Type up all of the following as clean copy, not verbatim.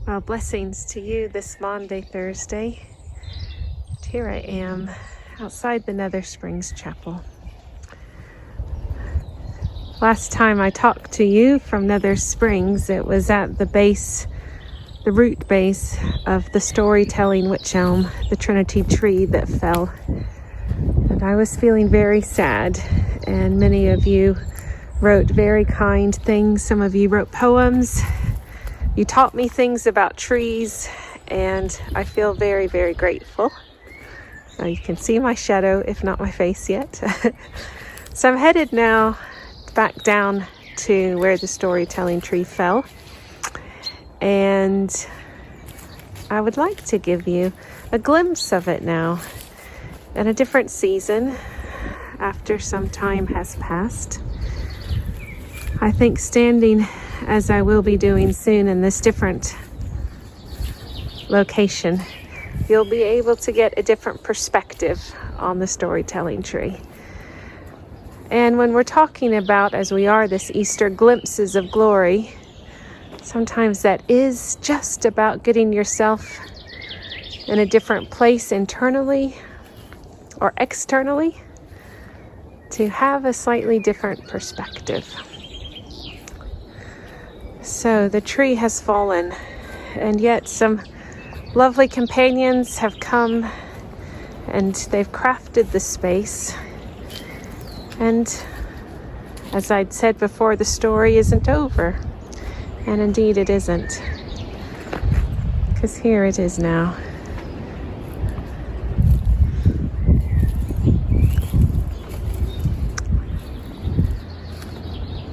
Well, blessings to you this Maundy Thursday. And here I am outside the Nether Springs Chapel. Last time I talked to you from Nether Springs, it was at the root base of the storytelling witch elm, the Trinity tree that fell. And I was feeling very sad, and many of you wrote very kind things. Some of you wrote poems. You taught me things about trees, and I feel very, very grateful. Now you can see my shadow, if not my face yet. So I'm headed now back down to where the storytelling tree fell. And I would like to give you a glimpse of it now in a different season after some time has passed. I think standing as I will be doing soon in this different location, you'll be able to get a different perspective on the storytelling tree. And when we're talking about, as we are this Easter, glimpses of glory, sometimes that is just about getting yourself in a different place internally or externally to have a slightly different perspective. So the tree has fallen, and yet some lovely companions have come and they've crafted the space. And as I'd said before, the story isn't over. And indeed it isn't. Because here it is now.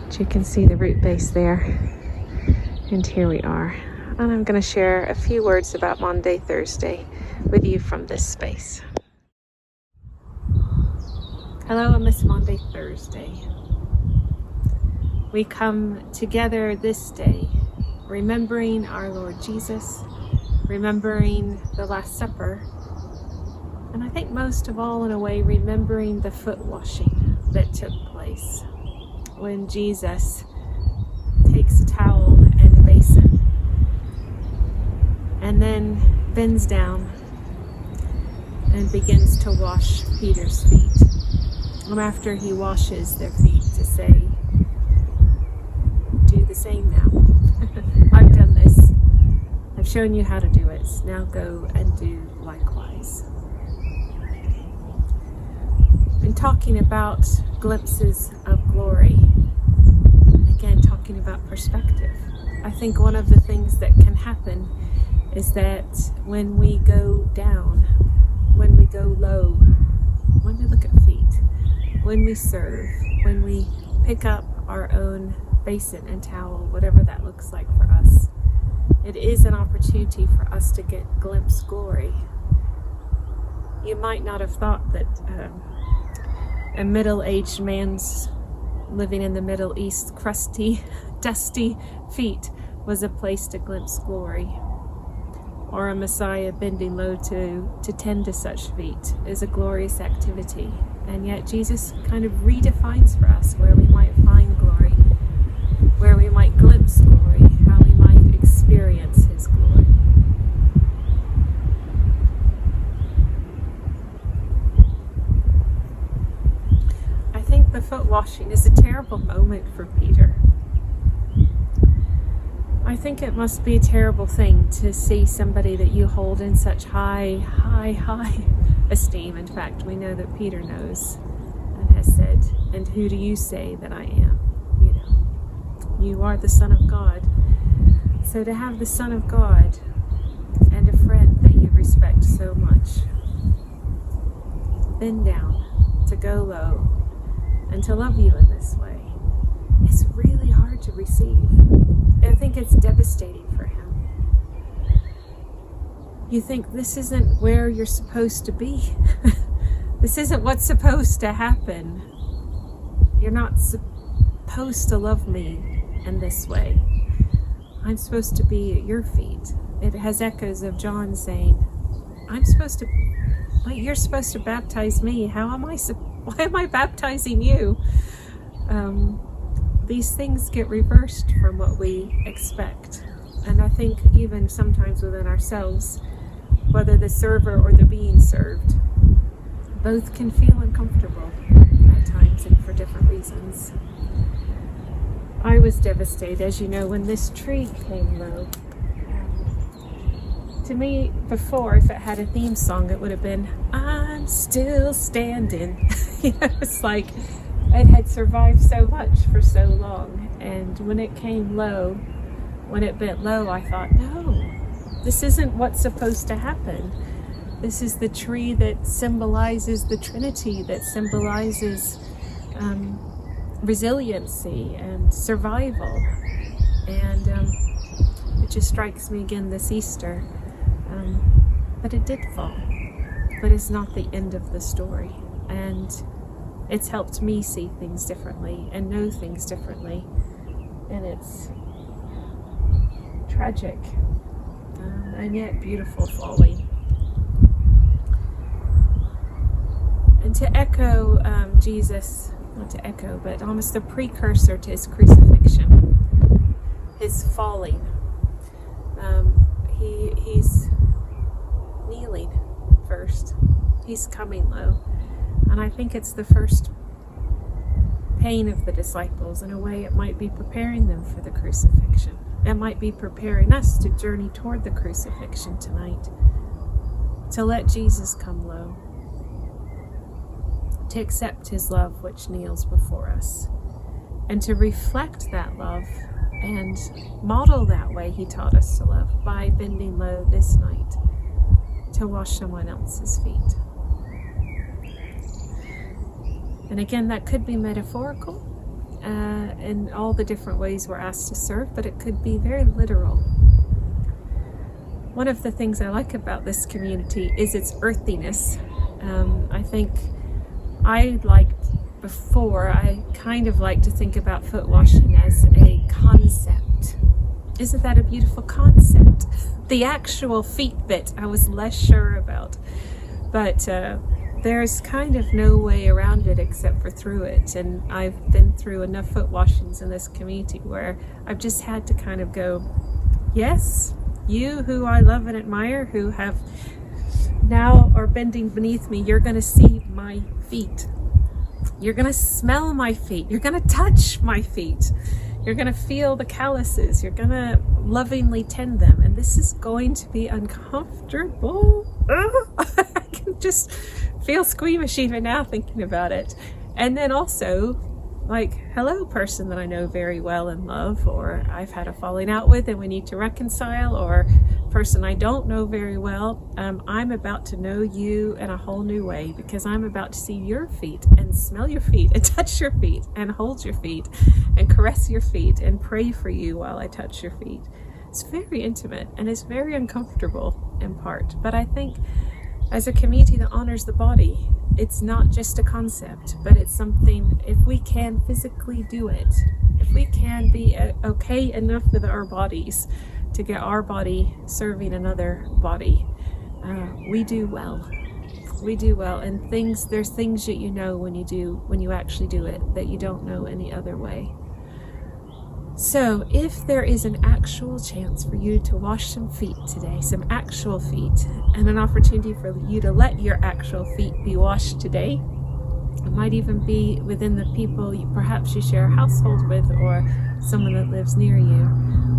But you can see the root base there. And here we are. And I'm going to share a few words about Maundy Thursday with you from this space. Hello on this Maundy Thursday. We come together this day, remembering our Lord Jesus, remembering the Last Supper, and I think most of all, in a way, remembering the foot washing that took place when Jesus takes a towel and a basin and then bends down and begins to wash Peter's feet. And after he washes their feet, to say, do the same now. I've done this. I've shown you how to do it. Now go and do likewise. And talking about glimpses of glory, again, talking about perspective. I think one of the things that can happen is that when we go down, when we go low, when we look at feet, when we serve, when we pick up our own basin and towel, whatever that looks like for us, it is an opportunity for us to get glimpse glory. You might not have thought that a middle-aged man's living in the Middle East, crusty, dusty feet was a place to glimpse glory. Or a Messiah bending low to tend to such feet is a glorious activity. And yet Jesus kind of redefines for us where we might find glory, where we might glimpse glory, how we might experience His glory. I think the foot washing is a terrible moment for Peter. I think it must be a terrible thing to see somebody that you hold in such high esteem. In fact, we know that Peter knows and has said, "And who do you say that I am?" You know, you are the Son of God. So to have the Son of God and a friend that you respect so much bend down, to go low, and to love you in this way, it's really hard to receive. I think it's devastating for him. You think this isn't where you're supposed to be. This isn't what's supposed to happen. You're not supposed to love me in this way. I'm supposed to be at your feet. It has echoes of John saying, you're supposed to baptize me. Why am I baptizing you? These things get reversed from what we expect. And I think even sometimes within ourselves, whether the server or the being served, both can feel uncomfortable at times and for different reasons. I was devastated, as you know, when this tree came low. To me, before, if it had a theme song, it would have been, I'm still standing. It's like it had survived so much for so long. And when it came low, when it bent low, I thought, no, this isn't what's supposed to happen. This is the tree that symbolizes the Trinity, that symbolizes resiliency and survival. And it just strikes me again this Easter. But it did fall. But it's not the end of the story. And it's helped me see things differently and know things differently. And it's tragic and yet beautiful falling. And to echo Jesus, not to echo, but almost the precursor to his crucifixion, his falling. He's kneeling first. He's coming low. And I think it's the first pain of the disciples. In a way, it might be preparing them for the crucifixion. It might be preparing us to journey toward the crucifixion tonight. To let Jesus come low. To accept his love which kneels before us. And to reflect that love and model that way he taught us to love by bending low this night to wash someone else's feet. And again, that could be metaphorical in all the different ways we're asked to serve, but it could be very literal. One of the things I like about this community is its earthiness. I think I kind of like to think about foot washing as a concept. Isn't that a beautiful concept? The actual feet bit I was less sure about, but there's kind of no way around it except for through it. And I've been through enough foot washings in this community where I've just had to kind of go, yes, you who I love and admire, who have now are bending beneath me, you're going to see my feet. You're going to smell my feet. You're going to touch my feet. You're going to feel the calluses. You're going to lovingly tend them. And this is going to be uncomfortable. I can just feel squeamish even now thinking about it. And then also, like, hello, person that I know very well and love, or I've had a falling out with and we need to reconcile, or person I don't know very well. I'm about to know you in a whole new way because I'm about to see your feet and smell your feet and touch your feet and hold your feet and caress your feet and pray for you while I touch your feet. It's very intimate and it's very uncomfortable in part, but I think as a community that honors the body, it's not just a concept, but it's something, if we can physically do it, if we can be okay enough with our bodies to get our body serving another body, we do well. We do well. And there's things that you know when you actually do it that you don't know any other way. So if there is an actual chance for you to wash some feet today, some actual feet, and an opportunity for you to let your actual feet be washed today, it might even be within the people perhaps you share a household with, or someone that lives near you,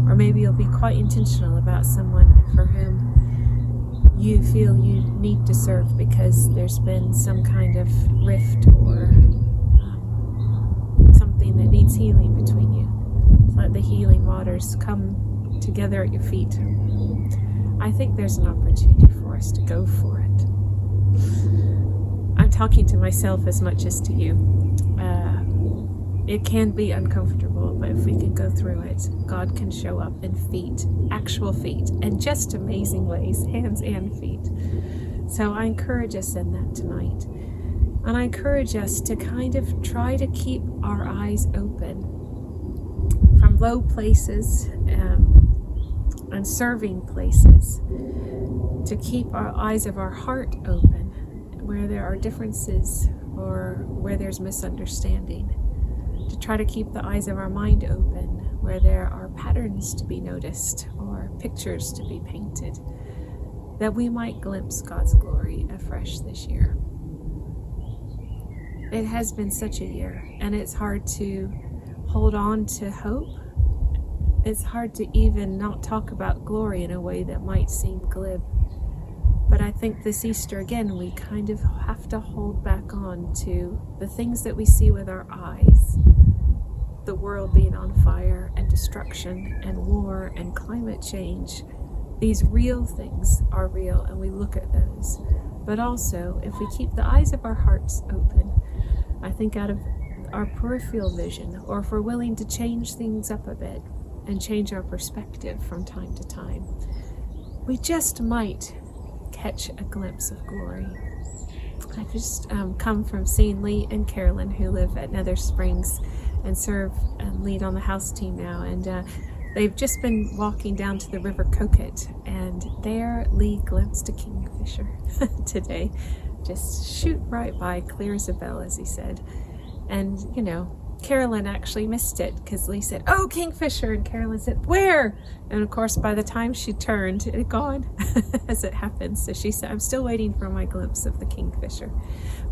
or maybe you'll be quite intentional about someone for whom you feel you need to serve because there's been some kind of rift or something that needs healing between you. Let the healing waters come together at your feet. I think there's an opportunity for us to go for it. I'm talking to myself as much as to you. It can be uncomfortable, but if we can go through it, God can show up in feet, actual feet, in just amazing ways, hands and feet. So I encourage us in that tonight. And I encourage us to kind of try to keep our eyes open from low places and serving places, to keep our eyes of our heart open where there are differences or where there's misunderstanding, to try to keep the eyes of our mind open where there are patterns to be noticed or pictures to be painted, that we might glimpse God's glory afresh this year. It has been such a year, and it's hard to hold on to hope. It's hard to even not talk about glory in a way that might seem glib. But I think this Easter, again, we kind of have to hold back on to the things that we see with our eyes. The world being on fire, and destruction, and war, and climate change. These real things are real, and we look at those. But also, if we keep the eyes of our hearts open, I think out of our peripheral vision, or if we're willing to change things up a bit and change our perspective from time to time, we just might catch a glimpse of glory. I just come from seeing Lee and Carolyn, who live at Nether Springs and serve and lead on the house team now, and they've just been walking down to the River Coquette, and there Lee glimpsed a kingfisher today. Just shoot right by, clear as a bell, as he said. And, you know, Carolyn actually missed it because Lee said, "Oh, kingfisher," and Carolyn said, "Where?" And of course, by the time she turned, it had gone, as it happens. So she said, "I'm still waiting for my glimpse of the kingfisher."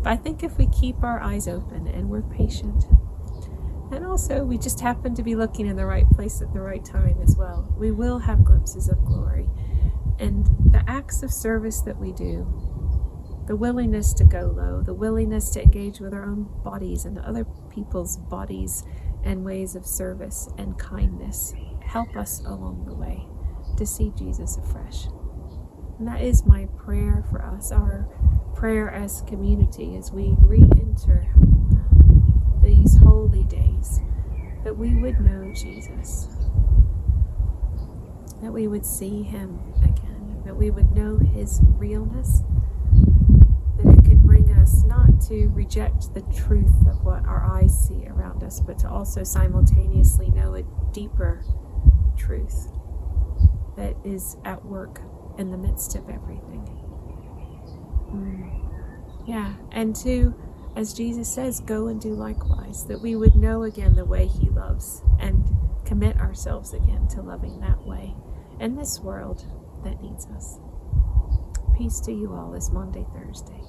But I think if we keep our eyes open and we're patient, and also we just happen to be looking in the right place at the right time as well, we will have glimpses of glory. And the acts of service that we do, the willingness to go low, the willingness to engage with our own bodies and other people's bodies and ways of service and kindness, help us along the way to see Jesus afresh. And that is my prayer for us, our prayer as community, as we re-enter these holy days, that we would know Jesus, that we would see him again, that we would know his realness, that it could bring us not to reject the truth of what our eyes see around us, but to also simultaneously know a deeper truth that is at work in the midst of everything. Yeah, and to, as Jesus says, go and do likewise, that we would know again the way he loves and commit ourselves again to loving that way in this world that needs us. Peace to you all this Maundy Thursday.